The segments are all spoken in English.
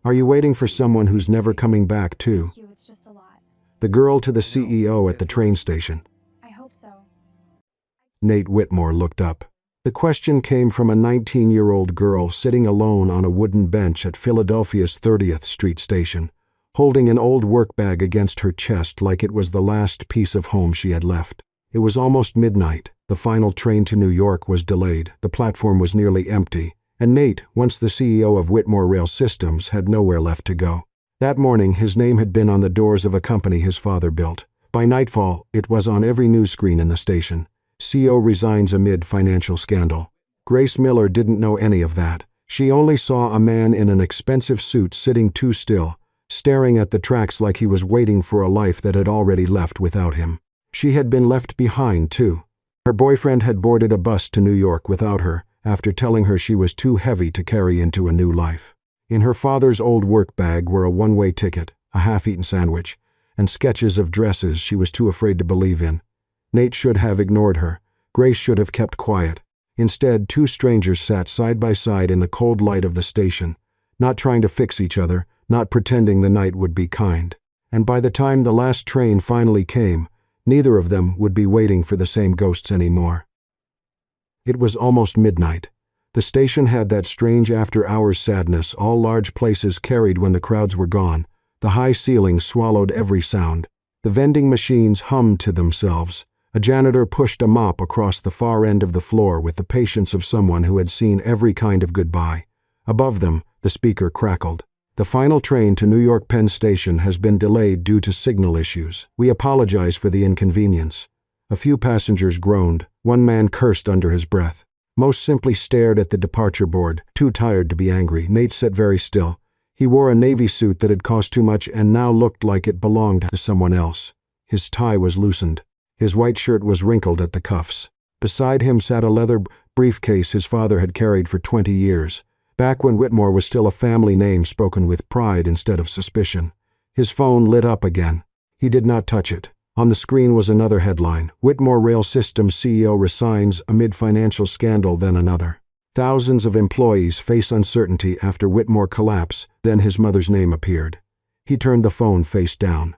Are you waiting for someone who's never coming back too? Thank you, it's just a lot. The girl to the CEO at the train station. I hope so. Nate Whitmore looked up. The question came from a 19-year-old girl sitting alone on a wooden bench at Philadelphia's 30th Street station, holding an old work bag against her chest like it was the last piece of home she had left. It was almost midnight. The final train to New York was delayed. The platform was nearly empty, and Nate, once the CEO of Whitmore Rail Systems, had nowhere left to go. That morning, his name had been on the doors of a company his father built. By nightfall, it was on every news screen in the station. CEO resigns amid financial scandal. Grace Miller didn't know any of that. She only saw a man in an expensive suit sitting too still, staring at the tracks like he was waiting for a life that had already left without him. She had been left behind, too. Her boyfriend had boarded a bus to New York without her, after telling her she was too heavy to carry into a new life. In her father's old work bag were a one-way ticket, a half-eaten sandwich, and sketches of dresses she was too afraid to believe in. Nate should have ignored her. Grace should have kept quiet. Instead, two strangers sat side by side in the cold light of the station, not trying to fix each other, not pretending the night would be kind. And by the time the last train finally came, neither of them would be waiting for the same ghosts anymore. It was almost midnight. The station had that strange after-hours sadness all large places carried when the crowds were gone. The high ceilings swallowed every sound. The vending machines hummed to themselves. A janitor pushed a mop across the far end of the floor with the patience of someone who had seen every kind of goodbye. Above them, the speaker crackled. The final train to New York Penn Station has been delayed due to signal issues. We apologize for the inconvenience. A few passengers groaned. One man cursed under his breath. Most simply stared at the departure board, too tired to be angry. Nate sat very still. He wore a navy suit that had cost too much and now looked like it belonged to someone else. His tie was loosened. His white shirt was wrinkled at the cuffs. Beside him sat a leather briefcase his father had carried for 20 years, back when Whitmore was still a family name spoken with pride instead of suspicion. His phone lit up again. He did not touch it. On the screen was another headline: Whitmore Rail Systems CEO resigns amid financial scandal. Then another: thousands of employees face uncertainty after Whitmore collapse. Then his mother's name appeared. He turned the phone face down.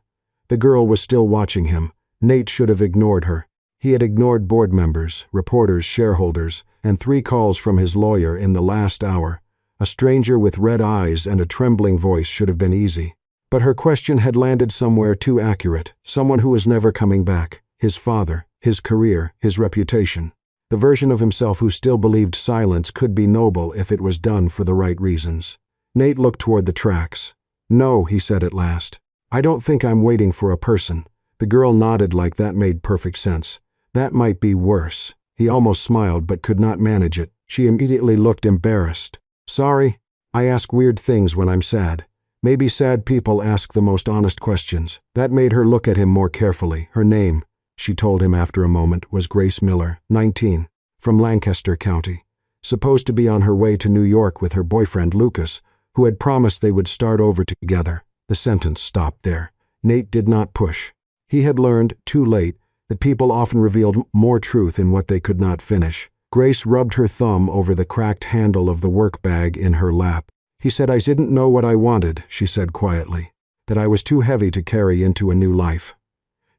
The girl was still watching him. Nate should have ignored her. He had ignored board members, reporters, shareholders, and 3 calls from his lawyer in the last hour. A stranger with red eyes and a trembling voice should have been easy. But her question had landed somewhere too accurate, someone who was never coming back. His father, his career, his reputation. The version of himself who still believed silence could be noble if it was done for the right reasons. Nate looked toward the tracks. "No," he said at last. "I don't think I'm waiting for a person." The girl nodded like that made perfect sense. That might be worse. He almost smiled but could not manage it. She immediately looked embarrassed. "Sorry, I ask weird things when I'm sad. Maybe sad people ask the most honest questions." That made her look at him more carefully. Her name, she told him after a moment, was Grace Miller, 19, from Lancaster County, supposed to be on her way to New York with her boyfriend Lucas, who had promised they would start over together. The sentence stopped there. Nate did not push. He had learned, too late, that people often revealed more truth in what they could not finish. Grace rubbed her thumb over the cracked handle of the work bag in her lap. "He said I didn't know what I wanted," she said quietly, "that I was too heavy to carry into a new life."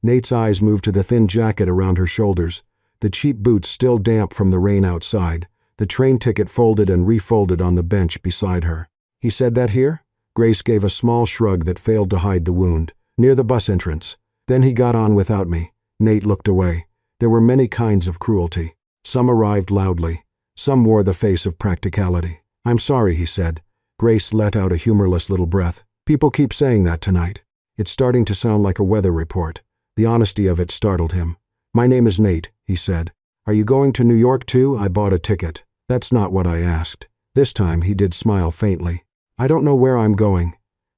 Nate's eyes moved to the thin jacket around her shoulders, the cheap boots still damp from the rain outside, the train ticket folded and refolded on the bench beside her. "He said that here?" Grace gave a small shrug that failed to hide the wound. "Near the bus entrance. Then he got on without me." Nate looked away. There were many kinds of cruelty. Some arrived loudly. Some wore the face of practicality. "I'm sorry," he said. Grace let out a humorless little breath. "People keep saying that tonight. It's starting to sound like a weather report." The honesty of it startled him. "My name is Nate," he said. "Are you going to New York too? I bought a ticket." "That's not what I asked." This time he did smile faintly. "I don't know where I'm going."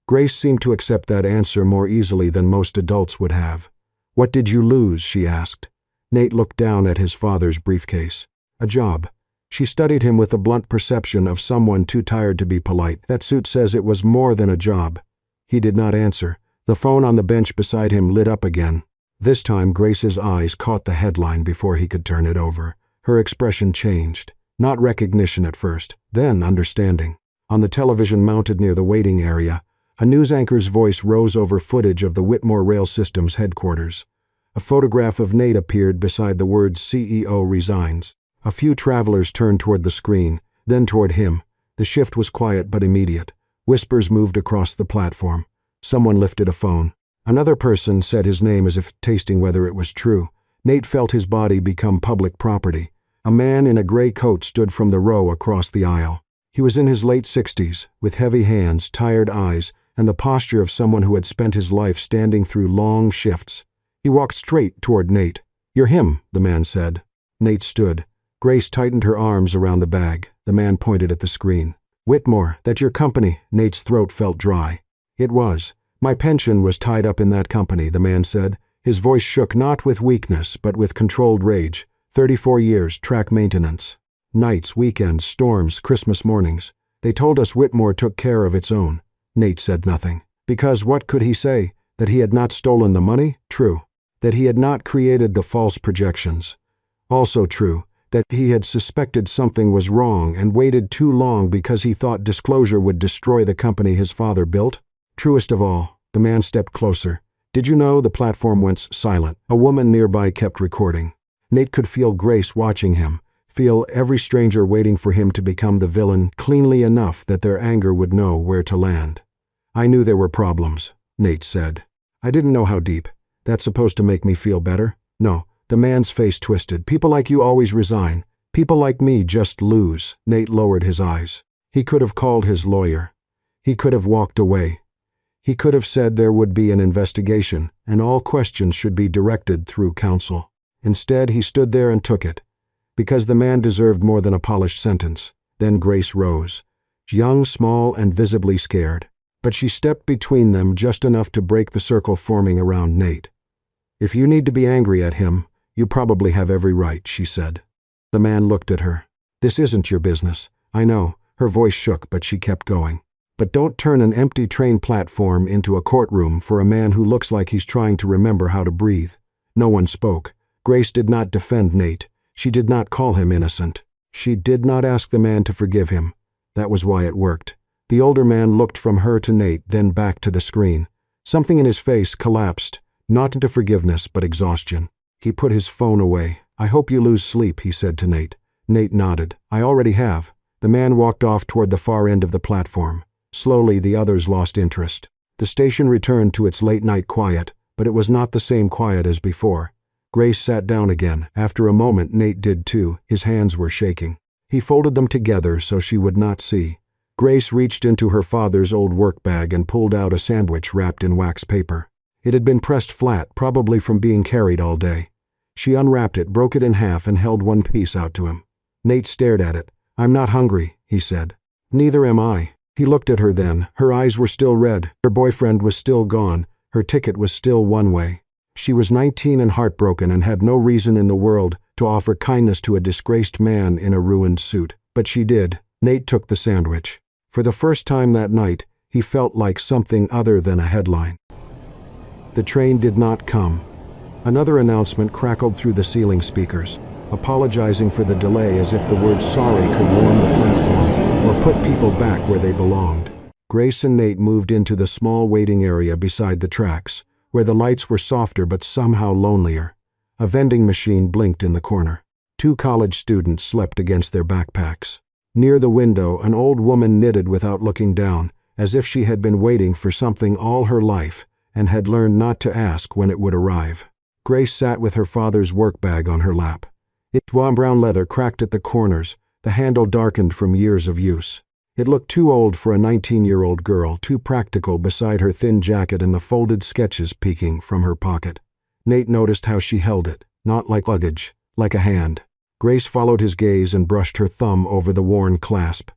Grace seemed to accept that answer more easily than most adults would have. "What did you lose?" she asked. Nate looked down at his father's briefcase. "A job." She studied him with the blunt perception of someone too tired to be polite. "That suit says it was more than a job." He did not answer. The phone on the bench beside him lit up again. This time Grace's eyes caught the headline before he could turn it over. Her expression changed. Not recognition at first, then understanding. On the television mounted near the waiting area, a news anchor's voice rose over footage of the Whitmore Rail Systems headquarters. A photograph of Nate appeared beside the words CEO resigns. A few travelers turned toward the screen, then toward him. The shift was quiet but immediate. Whispers moved across the platform. Someone lifted a phone. Another person said his name as if tasting whether it was true. Nate felt his body become public property. A man in a gray coat stood from the row across the aisle. He was in his late 60s, with heavy hands, tired eyes, and the posture of someone who had spent his life standing through long shifts. He walked straight toward Nate. "You're him," the man said. Nate stood. Grace tightened her arms around the bag. The man pointed at the screen. "Whitmore, that's your company." Nate's throat felt dry. "It was. My pension was tied up in that company," the man said. His voice shook not with weakness, but with controlled rage. 34 years, track maintenance. Nights, weekends, storms, Christmas mornings. They told us Whitmore took care of its own. Nate said nothing. Because what could he say? That he had not stolen the money? True. That he had not created the false projections. Also true. That he had suspected something was wrong and waited too long because he thought disclosure would destroy the company his father built? Truest of all, the man stepped closer. "Did you know?" The platform went silent. A woman nearby kept recording. Nate could feel Grace watching him, feel every stranger waiting for him to become the villain cleanly enough that their anger would know where to land. "I knew there were problems," Nate said. "I didn't know how deep. That's supposed to make me feel better?" "No." The man's face twisted. "People like you always resign. People like me just lose." Nate lowered his eyes. He could have called his lawyer. He could have walked away. He could have said there would be an investigation, and all questions should be directed through counsel. Instead, he stood there and took it, because the man deserved more than a polished sentence. Then Grace rose, young, small, and visibly scared. But she stepped between them just enough to break the circle forming around Nate. "If you need to be angry at him, you probably have every right," she said. The man looked at her. "This isn't your business. I know." Her voice shook, but she kept going. "But don't turn an empty train platform into a courtroom for a man who looks like he's trying to remember how to breathe." No one spoke. Grace did not defend Nate. She did not call him innocent. She did not ask the man to forgive him. That was why it worked. The older man looked from her to Nate, then back to the screen. Something in his face collapsed, not into forgiveness, but exhaustion. He put his phone away. "I hope you lose sleep," he said to Nate. Nate nodded. "I already have." The man walked off toward the far end of the platform. Slowly, the others lost interest. The station returned to its late-night quiet, but it was not the same quiet as before. Grace sat down again. After a moment, Nate did too. His hands were shaking. He folded them together so she would not see. Grace reached into her father's old work bag and pulled out a sandwich wrapped in wax paper. It had been pressed flat, probably from being carried all day. She unwrapped it, broke it in half, and held one piece out to him. Nate stared at it. "I'm not hungry," he said. "Neither am I." He looked at her then. Her eyes were still red. Her boyfriend was still gone. Her ticket was still one way. She was 19 and heartbroken and had no reason in the world to offer kindness to a disgraced man in a ruined suit. But she did. Nate took the sandwich. For the first time that night, he felt like something other than a headline. The train did not come. Another announcement crackled through the ceiling speakers, apologizing for the delay as if the word sorry could warm the platform or put people back where they belonged. Grace and Nate moved into the small waiting area beside the tracks, where the lights were softer but somehow lonelier. A vending machine blinked in the corner. 2 college students slept against their backpacks. Near the window, an old woman knitted without looking down, as if she had been waiting for something all her life and had learned not to ask when it would arrive. Grace sat with her father's work bag on her lap. Its brown leather cracked at the corners, the handle darkened from years of use. It looked too old for a 19-year-old girl, too practical beside her thin jacket and the folded sketches peeking from her pocket. Nate noticed how she held it, not like luggage, like a hand. Grace followed his gaze and brushed her thumb over the worn clasp.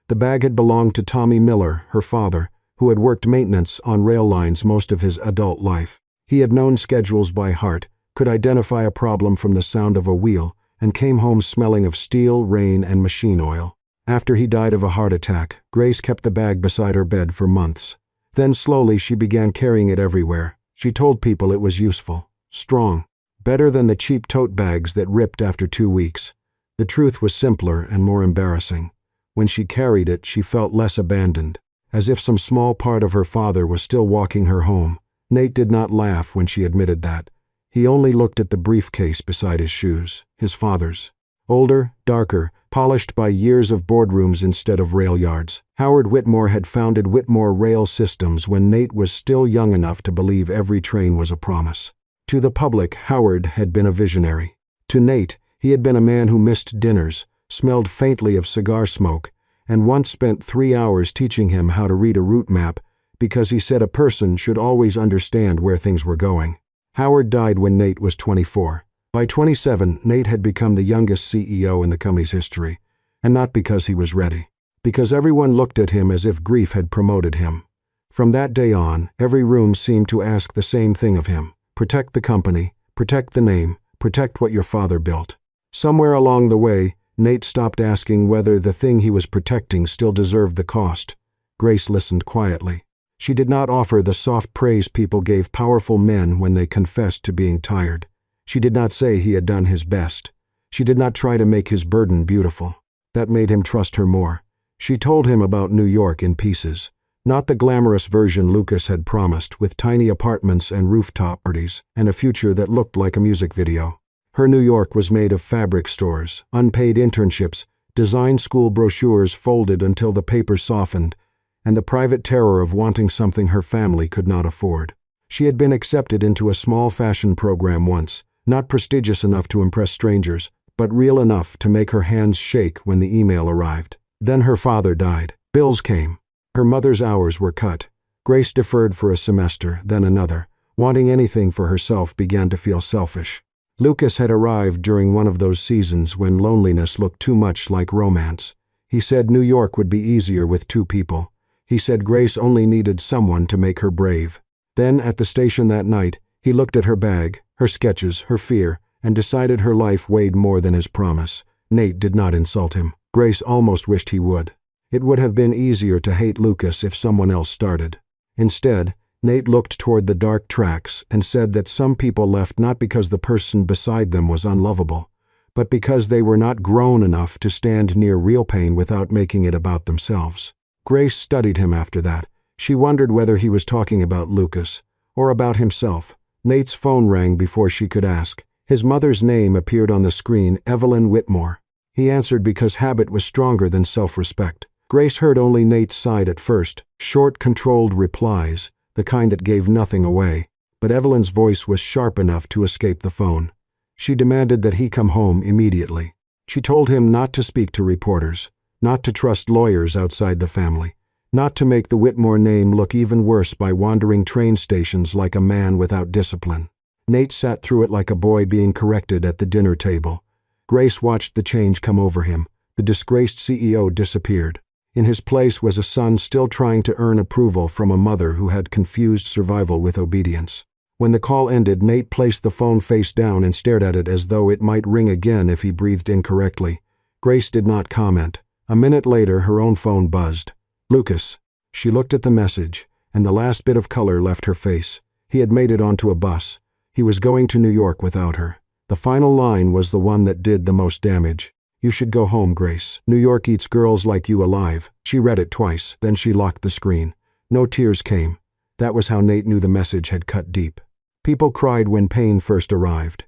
The bag had belonged to Tommy Miller, her father, who had worked maintenance on rail lines most of his adult life. He had known schedules by heart, could identify a problem from the sound of a wheel, and came home smelling of steel, rain, and machine oil. After he died of a heart attack, Grace kept the bag beside her bed for months. Then slowly she began carrying it everywhere. She told people it was useful, strong, better than the cheap tote bags that ripped after 2 weeks. The truth was simpler and more embarrassing. When she carried it, she felt less abandoned, as if some small part of her father was still walking her home. Nate did not laugh when she admitted that. He only looked at the briefcase beside his shoes, his father's. Older, darker, polished by years of boardrooms instead of rail yards. Howard Whitmore had founded Whitmore Rail Systems when Nate was still young enough to believe every train was a promise. To the public, Howard had been a visionary. To Nate, he had been a man who missed dinners, smelled faintly of cigar smoke, and once spent 3 hours teaching him how to read a route map because he said a person should always understand where things were going. Howard died when Nate was 24. By 27, Nate had become the youngest CEO in the company's history, and not because he was ready, because everyone looked at him as if grief had promoted him. From that day on, every room seemed to ask the same thing of him: protect the company, protect the name, protect what your father built. Somewhere along the way, Nate stopped asking whether the thing he was protecting still deserved the cost. Grace listened quietly. She did not offer the soft praise people gave powerful men when they confessed to being tired. She did not say he had done his best. She did not try to make his burden beautiful. That made him trust her more. She told him about New York in pieces. Not the glamorous version Lucas had promised, with tiny apartments and rooftop parties, and a future that looked like a music video. Her New York was made of fabric stores, unpaid internships, design school brochures folded until the paper softened, and the private terror of wanting something her family could not afford. She had been accepted into a small fashion program once, not prestigious enough to impress strangers, but real enough to make her hands shake when the email arrived. Then her father died. Bills came. Her mother's hours were cut. Grace deferred for a semester, then another. Wanting anything for herself began to feel selfish. Lucas had arrived during one of those seasons when loneliness looked too much like romance. He said New York would be easier with 2 people. He said Grace only needed someone to make her brave. Then, at the station that night, he looked at her bag, her sketches, her fear, and decided her life weighed more than his promise. Nate did not insult him. Grace almost wished he would. It would have been easier to hate Lucas if someone else started. Instead, Nate looked toward the dark tracks and said that some people left not because the person beside them was unlovable, but because they were not grown enough to stand near real pain without making it about themselves. Grace studied him after that. She wondered whether he was talking about Lucas or about himself. Nate's phone rang before she could ask. His mother's name appeared on the screen, Evelyn Whitmore. He answered because habit was stronger than self-respect. Grace heard only Nate's side at first, short, controlled replies, the kind that gave nothing away. But Evelyn's voice was sharp enough to escape the phone. She demanded that he come home immediately. She told him not to speak to reporters, not to trust lawyers outside the family, not to make the Whitmore name look even worse by wandering train stations like a man without discipline. Nate sat through it like a boy being corrected at the dinner table. Grace watched the change come over him. The disgraced CEO disappeared. In his place was a son still trying to earn approval from a mother who had confused survival with obedience. When the call ended, Nate placed the phone face down and stared at it as though it might ring again if he breathed incorrectly. Grace did not comment. A minute later, her own phone buzzed. Lucas. She looked at the message, and the last bit of color left her face. He had made it onto a bus. He was going to New York without her. The final line was the one that did the most damage. You should go home, Grace. New York eats girls like you alive. She read it twice, then she locked the screen. No tears came. That was how Nate knew the message had cut deep. People cried when pain first arrived.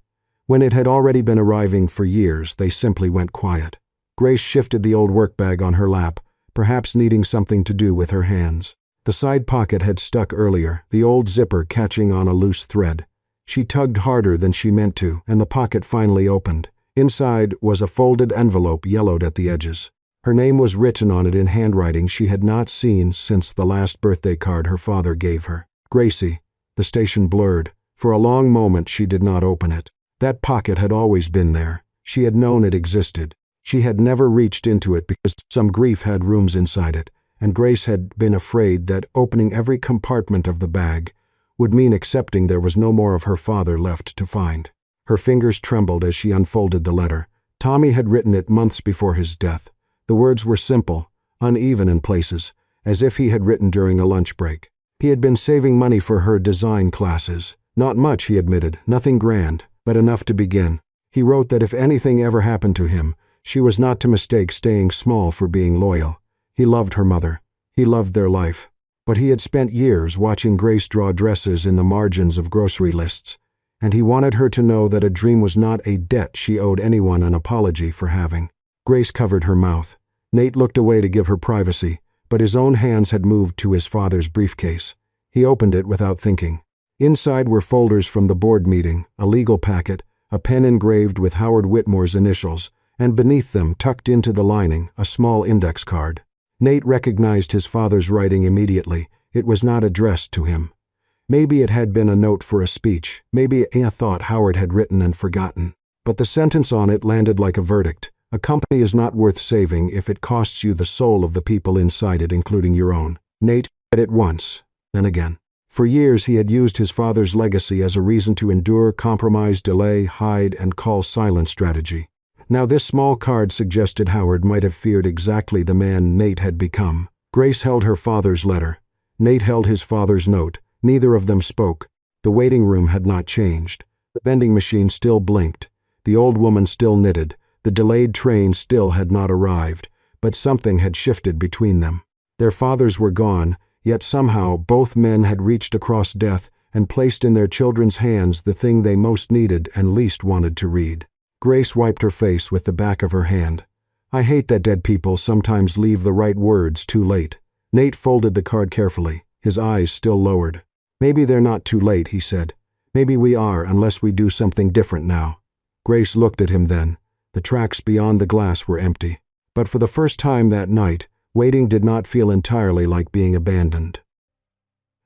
When it had already been arriving for years, they simply went quiet. Grace shifted the old work bag on her lap, perhaps needing something to do with her hands. The side pocket had stuck earlier, the old zipper catching on a loose thread. She tugged harder than she meant to, and the pocket finally opened. Inside was a folded envelope yellowed at the edges. Her name was written on it in handwriting she had not seen since the last birthday card her father gave her. Gracie. The station blurred. For a long moment she did not open it. That pocket had always been there. She had known it existed. She had never reached into it because some grief had rooms inside it, and Grace had been afraid that opening every compartment of the bag would mean accepting there was no more of her father left to find. Her fingers trembled as she unfolded the letter. Tommy had written it months before his death. The words were simple, uneven in places, as if he had written during a lunch break. He had been saving money for her design classes. Not much, he admitted, nothing grand, but enough to begin. He wrote that if anything ever happened to him, She was not to mistake staying small for being loyal. He loved her mother. He loved their life. But he had spent years watching Grace draw dresses in the margins of grocery lists, and he wanted her to know that a dream was not a debt she owed anyone an apology for having. Grace covered her mouth. Nate looked away to give her privacy, but his own hands had moved to his father's briefcase. He opened it without thinking. Inside were folders from the board meeting, a legal packet, a pen engraved with Howard Whitmore's initials, and beneath them, tucked into the lining, a small index card. Nate recognized his father's writing immediately. It was not addressed to him. Maybe it had been a note for a speech, maybe a thought Howard had written and forgotten. But the sentence on it landed like a verdict. A company is not worth saving if it costs you the soul of the people inside it, including your own. Nate read it once, then again. For years he had used his father's legacy as a reason to endure, compromise, delay, hide, and call silent strategy. Now this small card suggested Howard might have feared exactly the man Nate had become. Grace held her father's letter. Nate held his father's note. Neither of them spoke. The waiting room had not changed. The vending machine still blinked. The old woman still knitted. The delayed train still had not arrived, but something had shifted between them. Their fathers were gone, yet somehow both men had reached across death and placed in their children's hands the thing they most needed and least wanted to read. Grace wiped her face with the back of her hand. I hate that dead people sometimes leave the right words too late. Nate folded the card carefully, his eyes still lowered. Maybe they're not too late, he said. Maybe we are, unless we do something different now. Grace looked at him then. The tracks beyond the glass were empty. But for the first time that night, waiting did not feel entirely like being abandoned.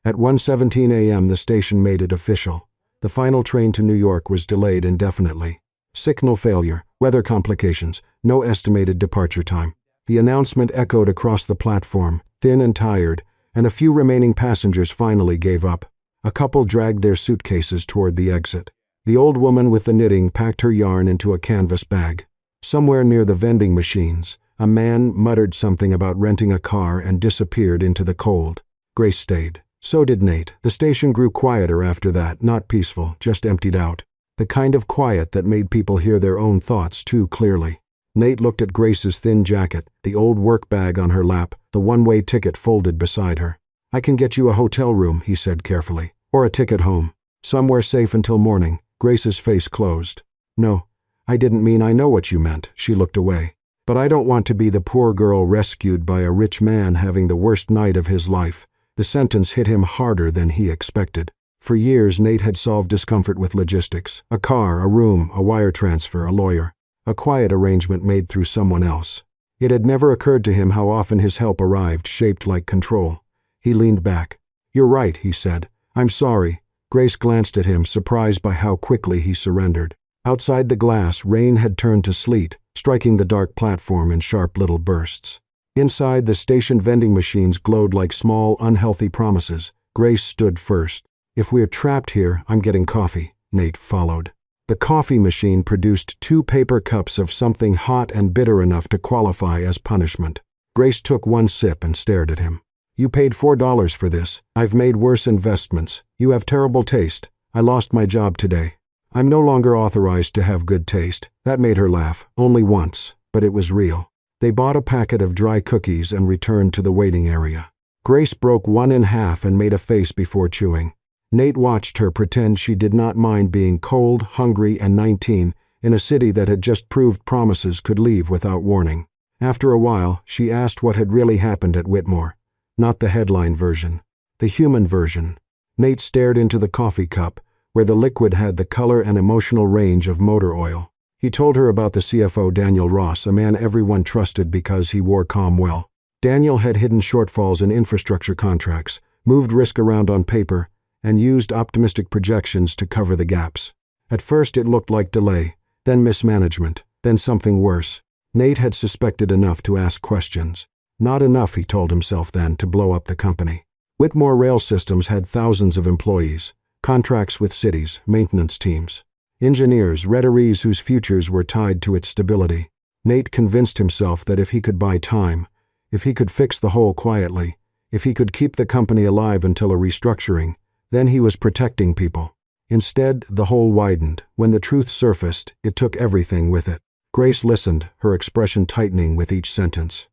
At 1:17 a.m. the station made it official. The final train to New York was delayed indefinitely. Signal failure, weather complications, no estimated departure time. The announcement echoed across the platform, thin and tired, and a few remaining passengers finally gave up. A couple dragged their suitcases toward the exit. The old woman with the knitting packed her yarn into a canvas bag. Somewhere near the vending machines, a man muttered something about renting a car and disappeared into the cold. Grace stayed. So did Nate. The station grew quieter after that, not peaceful, just emptied out. The kind of quiet that made people hear their own thoughts too clearly. Nate looked at Grace's thin jacket, the old work bag on her lap, the one-way ticket folded beside her. I can get you a hotel room, he said carefully, or a ticket home. Somewhere safe until morning. Grace's face closed. No, I didn't mean I know what you meant. She looked away. But I don't want to be the poor girl rescued by a rich man having the worst night of his life. The sentence hit him harder than he expected. For years, Nate had solved discomfort with logistics. A car, a room, a wire transfer, a lawyer. A quiet arrangement made through someone else. It had never occurred to him how often his help arrived, shaped like control. He leaned back. You're right, he said. I'm sorry. Grace glanced at him, surprised by how quickly he surrendered. Outside the glass, rain had turned to sleet, striking the dark platform in sharp little bursts. Inside, the station vending machines glowed like small, unhealthy promises. Grace stood first. If we're trapped here, I'm getting coffee. Nate followed. The coffee machine produced 2 paper cups of something hot and bitter enough to qualify as punishment. Grace took one sip and stared at him. You paid $4 for this. I've made worse investments. You have terrible taste. I lost my job today. I'm no longer authorized to have good taste. That made her laugh. Only once, but it was real. They bought a packet of dry cookies and returned to the waiting area. Grace broke one in half and made a face before chewing. Nate watched her pretend she did not mind being cold, hungry, and 19 in a city that had just proved promises could leave without warning. After a while, she asked what had really happened at Whitmore. Not the headline version. The human version. Nate stared into the coffee cup, where the liquid had the color and emotional range of motor oil. He told her about the CFO Daniel Ross, a man everyone trusted because he wore calm well. Daniel had hidden shortfalls in infrastructure contracts, moved risk around on paper, and used optimistic projections to cover the gaps. At first it looked like delay, then mismanagement, then something worse. Nate had suspected enough to ask questions. Not enough, he told himself then, to blow up the company. Whitmore Rail Systems had thousands of employees, contracts with cities, maintenance teams, engineers, retirees whose futures were tied to its stability. Nate convinced himself that if he could buy time, if he could fix the hole quietly, if he could keep the company alive until a restructuring, then he was protecting people. Instead, the hole widened. When the truth surfaced, it took everything with it. Grace listened, her expression tightening with each sentence.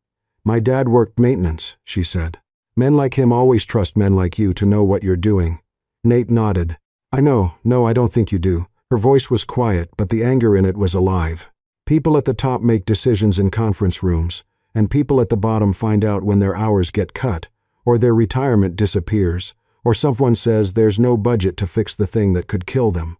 "My dad worked maintenance," she said. "Men like him always trust men like you to know what you're doing." Nate nodded. "I know. No, I don't think you do." Her voice was quiet, but the anger in it was alive. "People at the top make decisions in conference rooms, and people at the bottom find out when their hours get cut, or their retirement disappears, or someone says there's no budget to fix the thing that could kill them."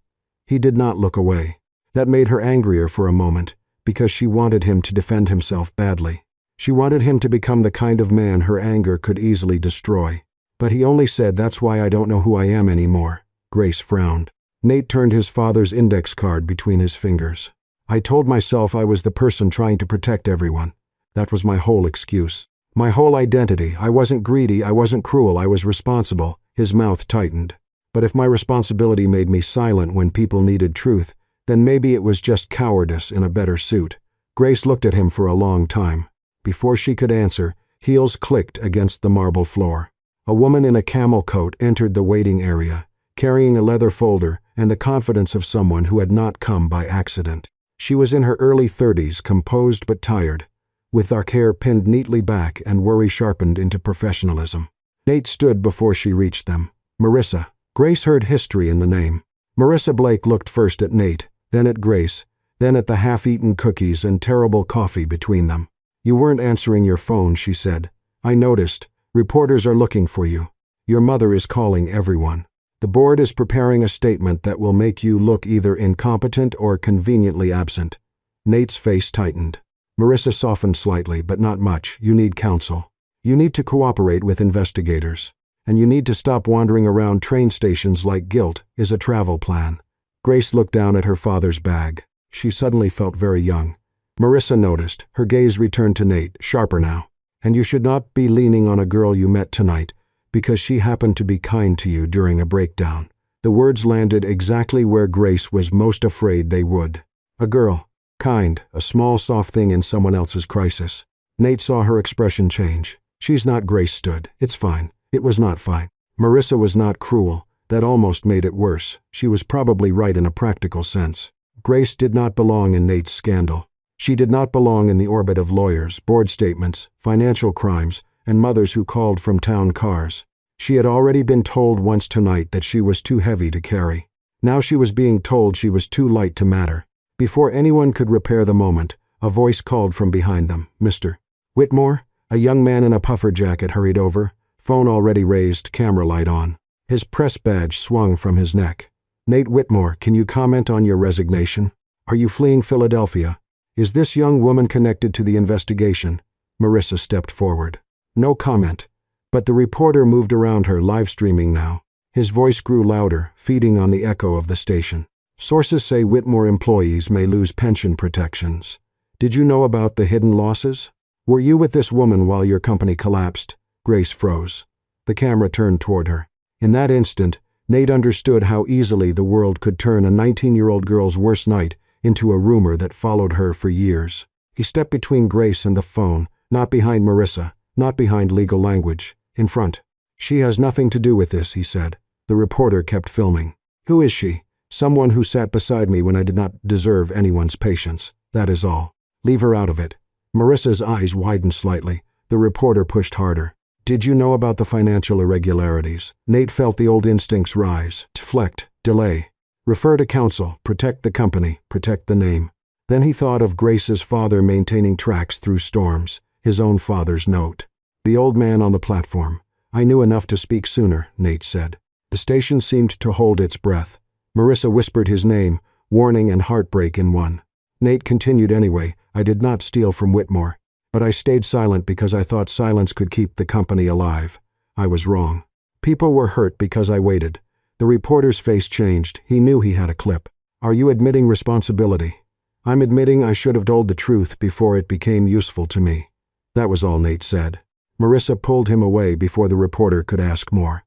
He did not look away. That made her angrier for a moment, because she wanted him to defend himself badly. She wanted him to become the kind of man her anger could easily destroy. But he only said, "That's why I don't know who I am anymore." Grace frowned. Nate turned his father's index card between his fingers. "I told myself I was the person trying to protect everyone. That was my whole excuse. My whole identity. I wasn't greedy, I wasn't cruel, I was responsible." His mouth tightened. "But if my responsibility made me silent when people needed truth, then maybe it was just cowardice in a better suit." Grace looked at him for a long time. Before she could answer, heels clicked against the marble floor. A woman in a camel coat entered the waiting area, carrying a leather folder and the confidence of someone who had not come by accident. She was in her early 30s, composed but tired, with dark hair pinned neatly back and worry sharpened into professionalism. Nate stood before she reached them. "Marissa." Grace heard history in the name. Marissa Blake looked first at Nate, then at Grace, then at the half-eaten cookies and terrible coffee between them. "You weren't answering your phone," she said. "I noticed. Reporters are looking for you. Your mother is calling everyone. The board is preparing a statement that will make you look either incompetent or conveniently absent." Nate's face tightened. Marissa softened slightly, but not much. "You need counsel. You need to cooperate with investigators. And you need to stop wandering around train stations like guilt is a travel plan." Grace looked down at her father's bag. She suddenly felt very young. Marissa noticed. Her gaze returned to Nate, sharper now. "And you should not be leaning on a girl you met tonight, because she happened to be kind to you during a breakdown." The words landed exactly where Grace was most afraid they would. A girl. Kind, a small soft thing in someone else's crisis. Nate saw her expression change. "She's not." Grace stood. "It's fine." It was not fine. Marissa was not cruel. That almost made it worse. She was probably right in a practical sense. Grace did not belong in Nate's scandal. She did not belong in the orbit of lawyers, board statements, financial crimes, and mothers who called from town cars. She had already been told once tonight that she was too heavy to carry. Now she was being told she was too light to matter. Before anyone could repair the moment, a voice called from behind them. "Mr. Whitmore?" A young man in a puffer jacket hurried over, phone already raised, camera light on. His press badge swung from his neck. "Nate Whitmore, can you comment on your resignation? Are you fleeing Philadelphia? Is this young woman connected to the investigation?" Marissa stepped forward. No comment, but the reporter moved around her, live streaming now. His voice grew louder, feeding on the echo of the station. "Sources say Whitmore employees may lose pension protections. Did you know about the hidden losses? Were you with this woman while your company collapsed?" Grace froze. The camera turned toward her. In that instant, Nate understood how easily the world could turn a 19-year-old girl's worst night into a rumor that followed her for years. He stepped between Grace and the phone, not behind Marissa, not behind legal language, in front. "She has nothing to do with this," he said. The reporter kept filming. "Who is she?" "Someone who sat beside me when I did not deserve anyone's patience. That is all. Leave her out of it." Marissa's eyes widened slightly. The reporter pushed harder. "Did you know about the financial irregularities?" Nate felt the old instincts rise. Deflect. Delay. Refer to counsel. Protect the company. Protect the name. Then he thought of Grace's father maintaining tracks through storms. His own father's note. The old man on the platform. "I knew enough to speak sooner," Nate said. The station seemed to hold its breath. Marissa whispered his name, warning and heartbreak in one. Nate continued anyway. "I did not steal from Whitmore. But I stayed silent because I thought silence could keep the company alive. I was wrong. People were hurt because I waited." The reporter's face changed. He knew he had a clip. "Are you admitting responsibility?" "I'm admitting I should have told the truth before it became useful to me." That was all Nate said. Marissa pulled him away before the reporter could ask more.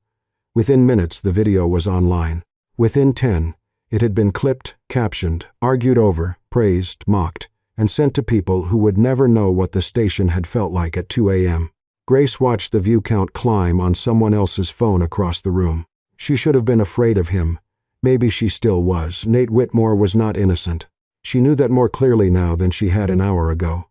Within minutes, the video was online. Within 10, it had been clipped, captioned, argued over, praised, mocked, and sent to people who would never know what the station had felt like at 2 a.m. Grace watched the view count climb on someone else's phone across the room. She should have been afraid of him. Maybe she still was. Nate Whitmore was not innocent. She knew that more clearly now than she had an hour ago.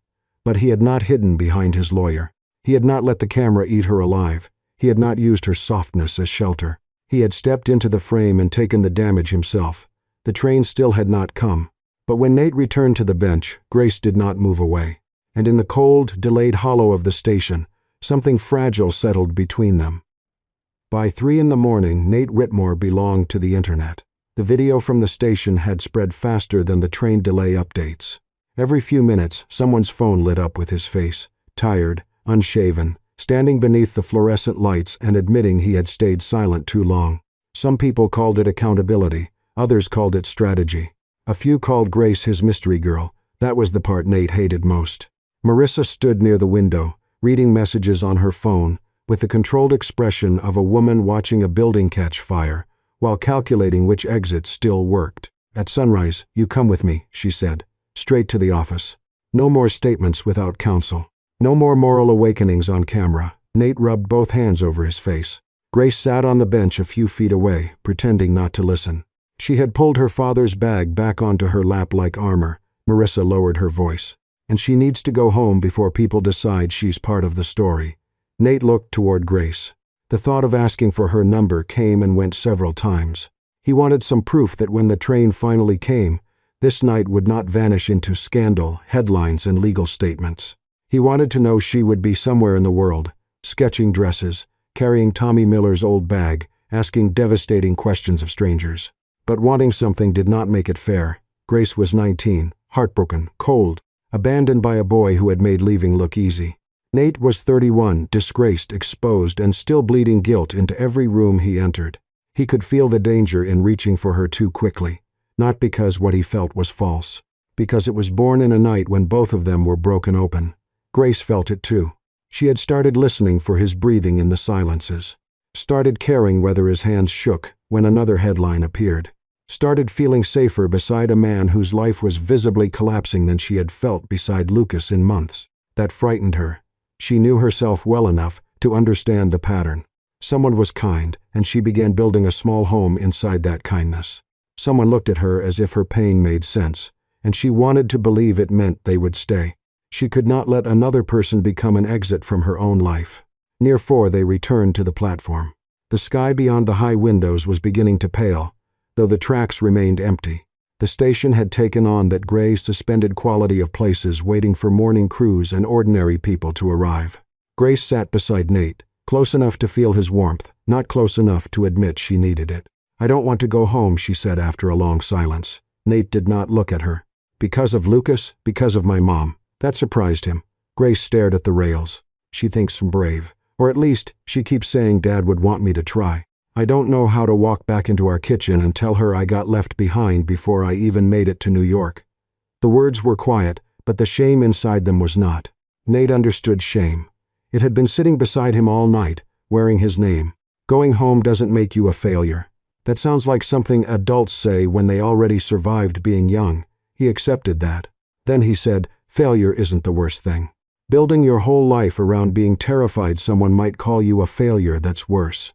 But he had not hidden behind his lawyer. He had not let the camera eat her alive. He had not used her softness as shelter. He had stepped into the frame and taken the damage himself. The train still had not come. But when Nate returned to the bench, Grace did not move away. And in the cold, delayed hollow of the station, something fragile settled between them. By 3 in the morning, Nate Whitmore belonged to the internet. The video from the station had spread faster than the train delay updates. Every few minutes, someone's phone lit up with his face, tired, unshaven, standing beneath the fluorescent lights and admitting he had stayed silent too long. Some people called it accountability, others called it strategy. A few called Grace his mystery girl. That was the part Nate hated most. Marissa stood near the window, reading messages on her phone, with the controlled expression of a woman watching a building catch fire, while calculating which exits still worked. At sunrise, you come with me, she said, straight to the office. No more statements without counsel. No more moral awakenings on camera. Nate rubbed both hands over his face. Grace sat on the bench a few feet away, pretending not to listen. She had pulled her father's bag back onto her lap like armor. Marissa lowered her voice. And she needs to go home before people decide she's part of the story. Nate looked toward Grace. The thought of asking for her number came and went several times. He wanted some proof that when the train finally came, this night would not vanish into scandal, headlines, and legal statements. He wanted to know she would be somewhere in the world, sketching dresses, carrying Tommy Miller's old bag, asking devastating questions of strangers. But wanting something did not make it fair. Grace was 19, heartbroken, cold, abandoned by a boy who had made leaving look easy. Nate was 31, disgraced, exposed, and still bleeding guilt into every room he entered. He could feel the danger in reaching for her too quickly, not because what he felt was false, because it was born in a night when both of them were broken open. Grace felt it too. She had started listening for his breathing in the silences, started caring whether his hands shook when another headline appeared, started feeling safer beside a man whose life was visibly collapsing than she had felt beside Lucas in months. That frightened her. She knew herself well enough to understand the pattern. Someone was kind, and she began building a small home inside that kindness. Someone looked at her as if her pain made sense, and she wanted to believe it meant they would stay. She could not let another person become an exit from her own life. Near 4 they returned to the platform. The sky beyond the high windows was beginning to pale, though the tracks remained empty. The station had taken on that gray, suspended quality of places waiting for morning crews and ordinary people to arrive. Grace sat beside Nate, close enough to feel his warmth, not close enough to admit she needed it. I don't want to go home, she said after a long silence. Nate did not look at her. Because of Lucas, because of my mom. That surprised him. Grace stared at the rails. She thinks I'm brave. Or at least, she keeps saying Dad would want me to try. I don't know how to walk back into our kitchen and tell her I got left behind before I even made it to New York. The words were quiet, but the shame inside them was not. Nate understood shame. It had been sitting beside him all night, wearing his name. Going home doesn't make you a failure. That sounds like something adults say when they already survived being young. He accepted that. Then he said, failure isn't the worst thing. Building your whole life around being terrified someone might call you a failure, that's worse.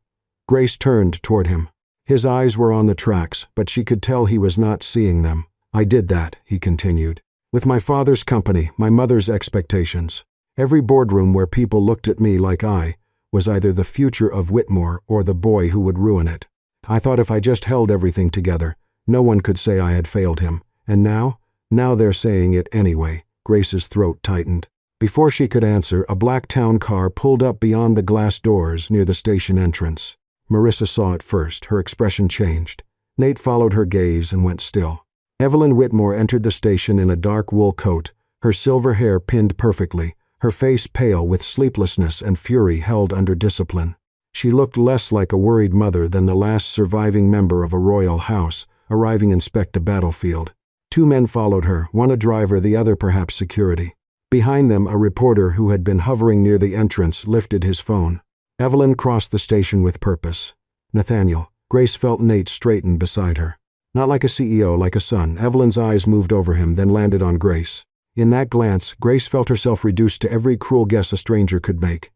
Grace turned toward him. His eyes were on the tracks, but she could tell he was not seeing them. I did that, he continued. With my father's company, my mother's expectations. Every boardroom where people looked at me like I was either the future of Whitmore or the boy who would ruin it. I thought if I just held everything together, no one could say I had failed him. And now they're saying it anyway. Grace's throat tightened. Before she could answer, a black town car pulled up beyond the glass doors near the station entrance. Marissa saw it first. Her expression changed. Nate followed her gaze and went still. Evelyn Whitmore entered the station in a dark wool coat, her silver hair pinned perfectly, her face pale with sleeplessness and fury held under discipline. She looked less like a worried mother than the last surviving member of a royal house, arriving to inspect a battlefield. 2 men followed her, one a driver, the other perhaps security. Behind them, a reporter who had been hovering near the entrance lifted his phone. Evelyn crossed the station with purpose. Nathaniel. Grace felt Nate straighten beside her. Not like a CEO, like a son. Evelyn's eyes moved over him, then landed on Grace. In that glance, Grace felt herself reduced to every cruel guess a stranger could make.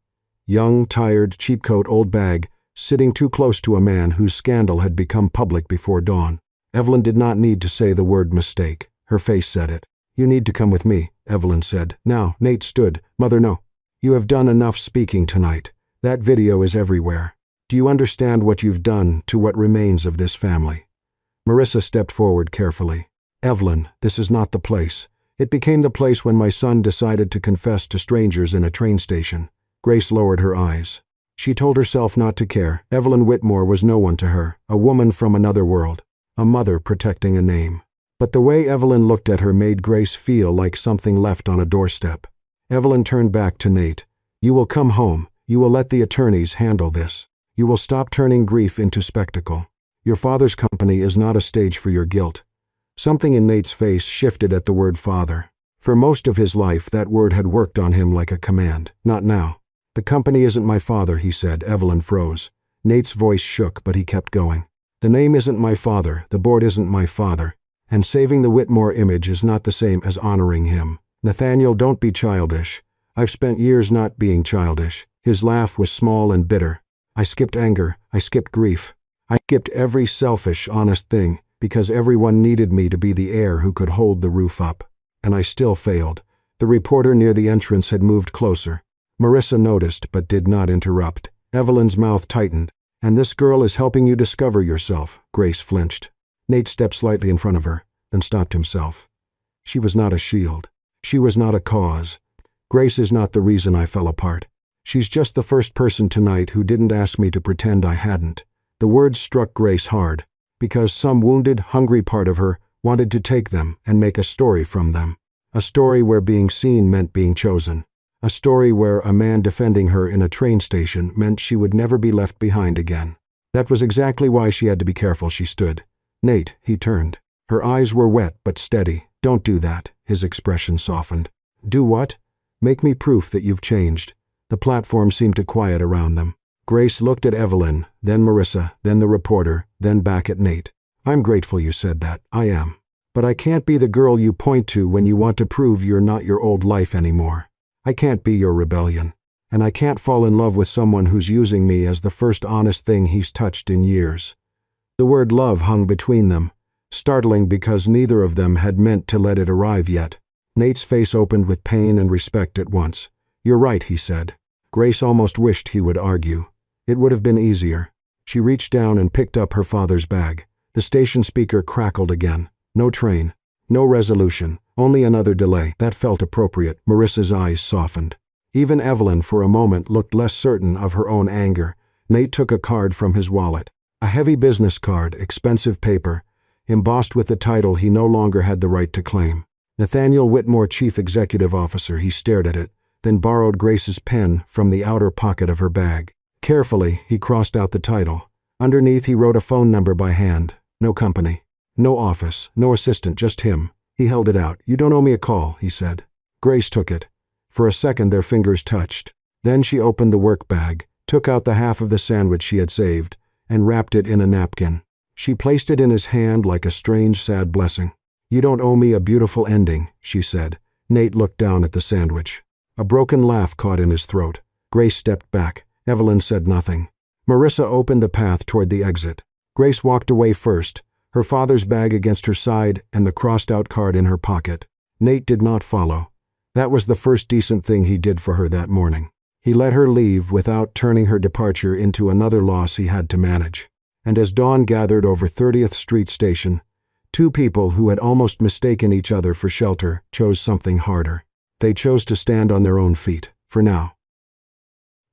Young, tired, cheap coat, old bag, sitting too close to a man whose scandal had become public before dawn. Evelyn did not need to say the word mistake. Her face said it. "You need to come with me," Evelyn said. Now, Nate stood. "Mother, no. You have done enough speaking tonight. That video is everywhere. Do you understand what you've done to what remains of this family?" Marissa stepped forward carefully. "Evelyn, this is not the place. It became the place when my son decided to confess to strangers in a train station." Grace lowered her eyes. She told herself not to care. Evelyn Whitmore was no one to her, a woman from another world, a mother protecting a name. But the way Evelyn looked at her made Grace feel like something left on a doorstep. Evelyn turned back to Nate. "You will come home. You will let the attorneys handle this. You will stop turning grief into spectacle. Your father's company is not a stage for your guilt." Something in Nate's face shifted at the word father. For most of his life, that word had worked on him like a command. Not now. "The company isn't my father," he said. Evelyn froze. Nate's voice shook, but he kept going. "The name isn't my father. The board isn't my father. And saving the Whitmore image is not the same as honoring him. Nathaniel, don't be childish. I've spent years not being childish." His laugh was small and bitter. "I skipped anger. I skipped grief. I skipped every selfish, honest thing, because everyone needed me to be the heir who could hold the roof up. And I still failed." The reporter near the entrance had moved closer. Marissa noticed, but did not interrupt. Evelyn's mouth tightened. "And this girl is helping you discover yourself." Grace flinched. Nate stepped slightly in front of her, then stopped himself. "She was not a shield. She was not a cause. Grace is not the reason I fell apart. She's just the first person tonight who didn't ask me to pretend I hadn't." The words struck Grace hard, because some wounded, hungry part of her wanted to take them and make a story from them. A story where being seen meant being chosen. A story where a man defending her in a train station meant she would never be left behind again. That was exactly why she had to be careful. She stood. "Nate," he turned. Her eyes were wet but steady. "Don't do that." His expression softened. "Do what?" "Make me proof that you've changed." The platform seemed to quiet around them. Grace looked at Evelyn, then Marissa, then the reporter, then back at Nate. "I'm grateful you said that. I am. But I can't be the girl you point to when you want to prove you're not your old life anymore. I can't be your rebellion. And I can't fall in love with someone who's using me as the first honest thing he's touched in years." The word love hung between them, startling because neither of them had meant to let it arrive yet. Nate's face opened with pain and respect at once. "You're right," he said. Grace almost wished he would argue. It would have been easier. She reached down and picked up her father's bag. The station speaker crackled again. No train. No resolution. Only another delay. That felt appropriate. Marissa's eyes softened. Even Evelyn, for a moment, looked less certain of her own anger. Nate took a card from his wallet. A heavy business card, expensive paper, embossed with the title he no longer had the right to claim. Nathaniel Whitmore, Chief Executive Officer. He stared at it, then borrowed Grace's pen from the outer pocket of her bag. Carefully, he crossed out the title. Underneath, he wrote a phone number by hand. No company. No office. No assistant, just him. He held it out. "You don't owe me a call," he said. Grace took it. For a second, their fingers touched. Then she opened the work bag, took out the half of the sandwich she had saved, and wrapped it in a napkin. She placed it in his hand like a strange, sad blessing. "You don't owe me a beautiful ending," she said. Nate looked down at the sandwich. A broken laugh caught in his throat. Grace stepped back. Evelyn said nothing. Marissa opened the path toward the exit. Grace walked away first, her father's bag against her side and the crossed-out card in her pocket. Nate did not follow. That was the first decent thing he did for her that morning. He let her leave without turning her departure into another loss he had to manage. And as dawn gathered over 30th Street Station, two people who had almost mistaken each other for shelter chose something harder. They chose to stand on their own feet, for now.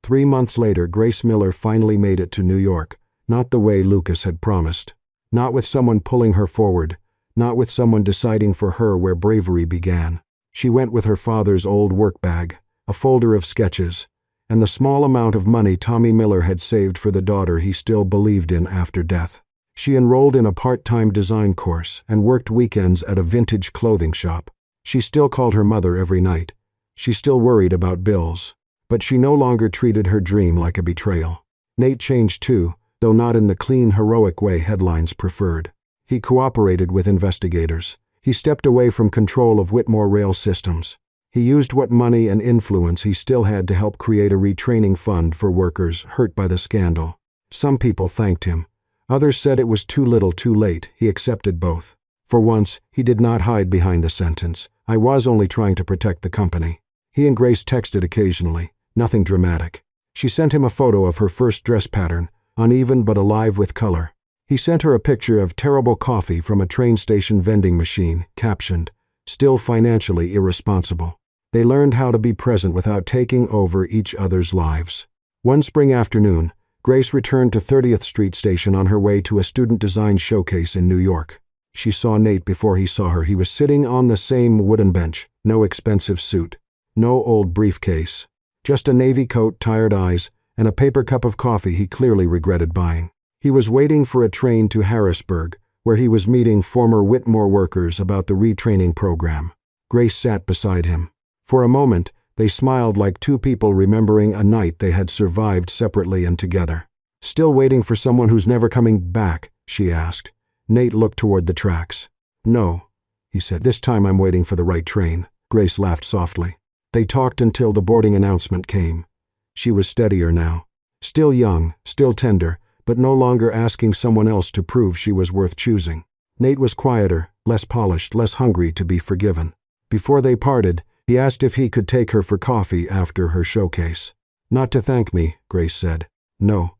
3 months later, Grace Miller finally made it to New York, not the way Lucas had promised. Not with someone pulling her forward, not with someone deciding for her where bravery began. She went with her father's old work bag, a folder of sketches, and the small amount of money Tommy Miller had saved for the daughter he still believed in after death. She enrolled in a part-time design course and worked weekends at a vintage clothing shop. She still called her mother every night. She still worried about bills. But she no longer treated her dream like a betrayal. Nate changed too, though not in the clean, heroic way headlines preferred. He cooperated with investigators. He stepped away from control of Whitmore Rail Systems. He used what money and influence he still had to help create a retraining fund for workers hurt by the scandal. Some people thanked him. Others said it was too little too late. He accepted both. For once, he did not hide behind the sentence. I was only trying to protect the company. He and Grace texted occasionally, nothing dramatic. She sent him a photo of her first dress pattern, uneven but alive with color. He sent her a picture of terrible coffee from a train station vending machine, captioned, "Still financially irresponsible." They learned how to be present without taking over each other's lives. One spring afternoon, Grace returned to 30th Street Station on her way to a student design showcase in New York. She saw Nate before he saw her. He was sitting on the same wooden bench, no expensive suit, no old briefcase, just a navy coat, tired eyes, and a paper cup of coffee he clearly regretted buying. He was waiting for a train to Harrisburg, where he was meeting former Whitmore workers about the retraining program. Grace sat beside him. For a moment, they smiled like two people remembering a night they had survived separately and together. "Still waiting for someone who's never coming back?" she asked. Nate looked toward the tracks. "No," he said. "This time I'm waiting for the right train." Grace laughed softly. They talked until the boarding announcement came. She was steadier now. Still young, still tender, but no longer asking someone else to prove she was worth choosing. Nate was quieter, less polished, less hungry to be forgiven. Before they parted, he asked if he could take her for coffee after her showcase. "Not to thank me," Grace said. "No.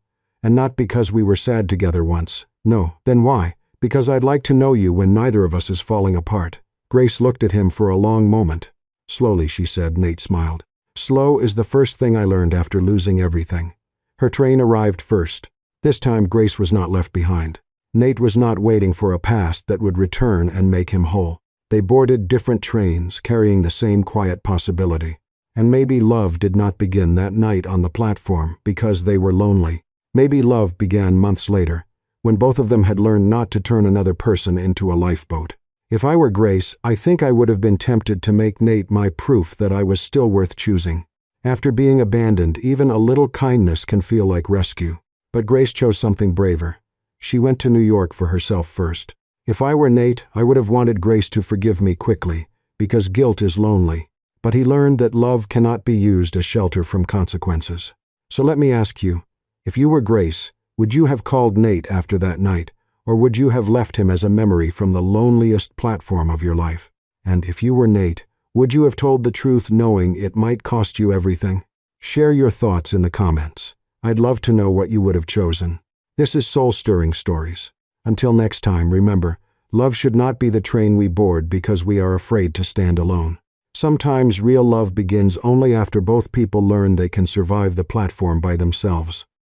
And not because we were sad together once. No. Then why? Because I'd like to know you when neither of us is falling apart." Grace looked at him for a long moment. "Slowly," she said. Nate smiled. "Slow is the first thing I learned after losing everything." Her train arrived first. This time Grace was not left behind. Nate was not waiting for a past that would return and make him whole. They boarded different trains, carrying the same quiet possibility. And maybe love did not begin that night on the platform because they were lonely. Maybe love began months later, when both of them had learned not to turn another person into a lifeboat. If I were Grace, I think I would have been tempted to make Nate my proof that I was still worth choosing. After being abandoned, even a little kindness can feel like rescue. But Grace chose something braver. She went to New York for herself first. If I were Nate, I would have wanted Grace to forgive me quickly, because guilt is lonely. But he learned that love cannot be used as shelter from consequences. So let me ask you, if you were Grace, would you have called Nate after that night, or would you have left him as a memory from the loneliest platform of your life? And if you were Nate, would you have told the truth knowing it might cost you everything? Share your thoughts in the comments. I'd love to know what you would have chosen. This is Soul-Stirring Stories. Until next time, remember, love should not be the train we board because we are afraid to stand alone. Sometimes real love begins only after both people learn they can survive the platform by themselves.